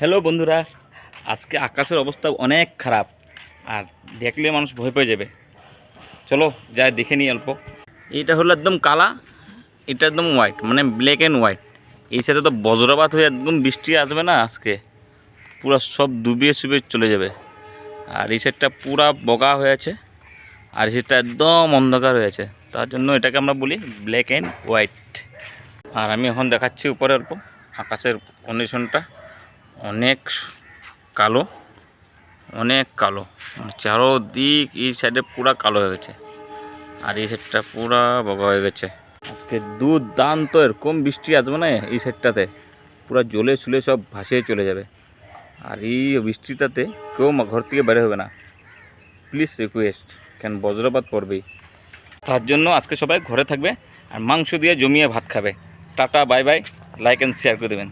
Hello বন্ধুরা, আজকে আকাশের অবস্থা অনেক খারাপ আর দেখলে মানুষ ভয় পেয়ে যাবে। চলো যাই দেখে নিই অল্প। এটা হলো একদম কালা, এটা একদম হোয়াইট, মানে ব্ল্যাক অ্যান্ড হোয়াইট। এই সাথে তো বজ্রপাত হয়ে একদম বৃষ্টি আসবে না আজকে, পুরো সব ডুবিয়ে সুবিয়ে চলে যাবে। আর এই সাইডটা পুরা বগা হয়ে আছে, আর এই সাইডটা একদম অন্ধকার হয়েছে, তার জন্য এটাকে আমরা বলি ব্ল্যাক অ্যান্ড হোয়াইট। আর আমি এখন দেখাচ্ছি উপরে অল্প আকাশের কন্ডিশনটা অনেক কালো, অনেক কালো, মানে চারোদিক এই সাইডে পুরা কালো হয়ে গেছে, আর এই সাইডটা পুরা বগা হয়ে গেছে। আজকে দুর্দান্ত এরকম বৃষ্টি আসবে না এই সাইডটাতে, পুরা জলে শুলে সব ভাসিয়ে চলে যাবে। আর এই বৃষ্টিটাতে কেউ ঘর থেকে বের হবে না, প্লিজ রিকোয়েস্ট, কেন বজ্রপাত পড়বেই। তার জন্য আজকে সবাই ঘরে থাকবে আর মাংস দিয়ে জমিয়ে ভাত খাবে। Tata, bye bye, like and share করে দেবেন।